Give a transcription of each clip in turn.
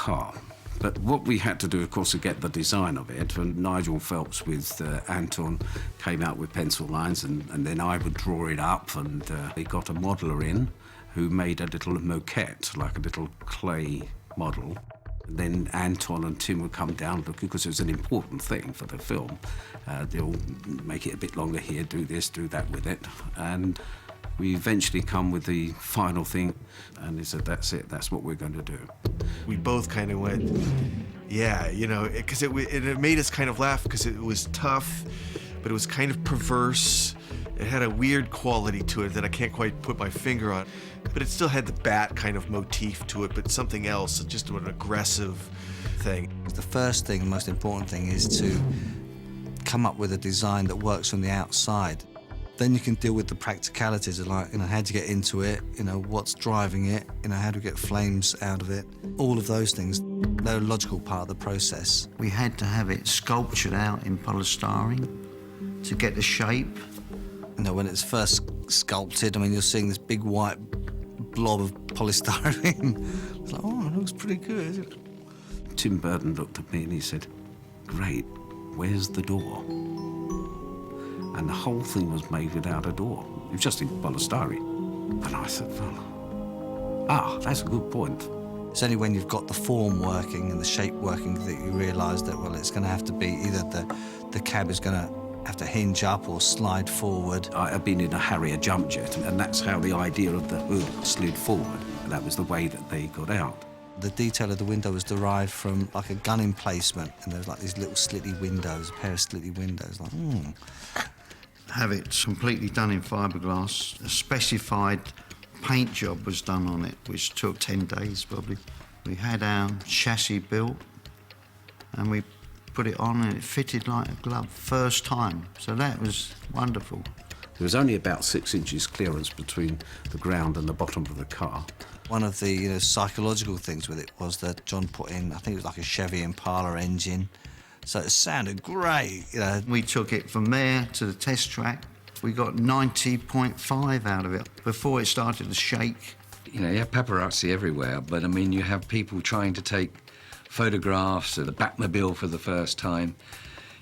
car. But what we had to do, of course, to get the design of it, and Nigel Phelps with Anton came out with pencil lines, and then I would draw it up, and he got a modeller in who made a little moquette, like a little clay model. And then Anton and Tim would come down, because it was an important thing for the film. They'll make it a bit longer here, do this, do that with it. And we eventually come with the final thing, and he said, that's it, that's what we're going to do. We both kind of went, yeah, you know, because it made us kind of laugh because it was tough, but it was kind of perverse. It had a weird quality to it that I can't quite put my finger on, but it still had the bat kind of motif to it, but something else, just an aggressive thing. The first thing, the most important thing, is to come up with a design that works from the outside. Then you can deal with the practicalities of, like, you know, how to get into it, you know, what's driving it, you know, how to get flames out of it. All of those things, they're a logical part of the process. We had to have it sculptured out in polystyrene to get the shape. You know, when it's first sculpted, I mean, you're seeing this big white blob of polystyrene. It's like, oh, it looks pretty good. Tim Burton looked at me and he said, great, where's the door? And the whole thing was made without a door. It was just in polystyrene. And I said, well, that's a good point. It's only when you've got the form working and the shape working that you realise that, well, it's going to have to be either the cab is going to have to hinge up or slide forward. I've been in a Harrier jump jet, and that's how the idea of the hood slid forward. And that was the way that they got out. The detail of the window was derived from, like, a gun emplacement, and there was, like, these little slitty windows, a pair of slitty windows, like, Have it completely done in fiberglass. A specified paint job was done on it, which took 10 days probably. We had our chassis built and we put it on and it fitted like a glove first time. So that was wonderful. There was only about 6 inches clearance between the ground and the bottom of the car. One of the, you know, psychological things with it was that John put in, I think it was like a Chevy Impala engine. So it sounded great, you know. We took it from there to the test track. We got 90.5 out of it before it started to shake. You know, you have paparazzi everywhere, but, I mean, you have people trying to take photographs of the Batmobile for the first time.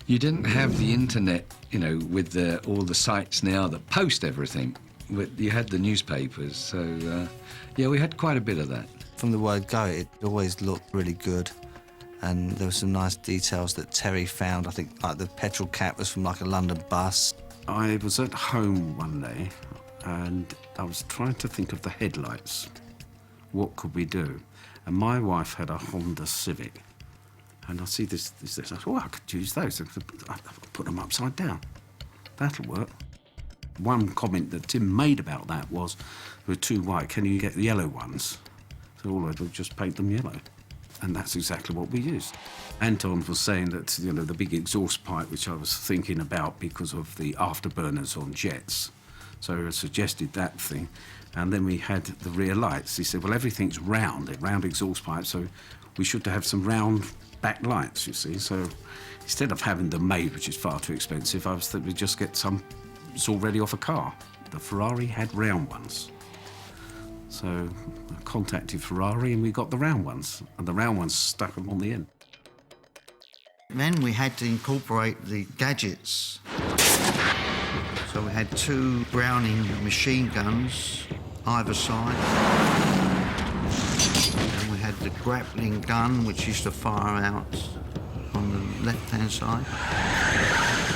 You didn't have the internet, you know, with all the sites now that post everything. But you had the newspapers, so, yeah, we had quite a bit of that. From the word go, it always looked really good. And there were some nice details that Terry found. I think, like, the petrol cap was from, like, a London bus. I was at home one day and I was trying to think of the headlights. What could we do? And my wife had a Honda Civic. And I see this. I thought, oh, I could use those. I put them upside down. That'll work. One comment that Tim made about that was, we're too white, can you get the yellow ones? So all I did was just paint them yellow. And that's exactly what we used. Anton was saying that, you know, the big exhaust pipe, which I was thinking about because of the afterburners on jets. So I suggested that thing. And then we had the rear lights. He said, well, everything's round, a round exhaust pipe, so we should have some round back lights, you see. So instead of having them made, which is far too expensive, I was thinking we'd just get some that's already off a car. The Ferrari had round ones. So I contacted Ferrari and we got the round ones, and the round ones stuck them on the end. Then we had to incorporate the gadgets. So we had 2 Browning machine guns either side. And we had the grappling gun, which used to fire out on the left-hand side.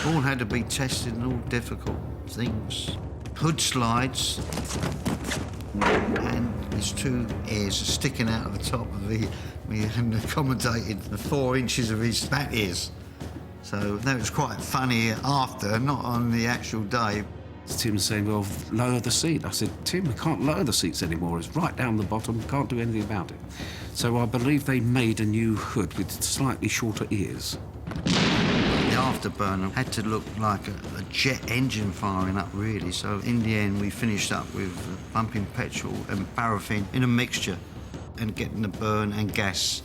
All had to be tested and all difficult things. Hood slides. And there's 2 ears sticking out of the top of the... We accommodated the 4 inches of his bat ears. So that was quite funny after, not on the actual day. Tim was saying, well, lower the seat. I said, Tim, we can't lower the seats anymore. It's right down the bottom, can't do anything about it. So I believe they made a new hood with slightly shorter ears. The afterburner had to look like a jet engine firing up, really. So in the end, we finished up with pumping petrol and paraffin in a mixture and getting the burn and gas.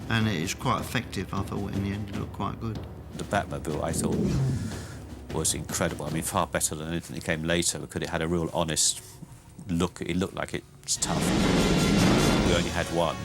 And it is quite effective, I thought, in the end. It looked quite good. The Batmobile, I thought, was incredible. I mean, far better than anything that came later because it had a real honest look. It looked like it's tough. We only had one.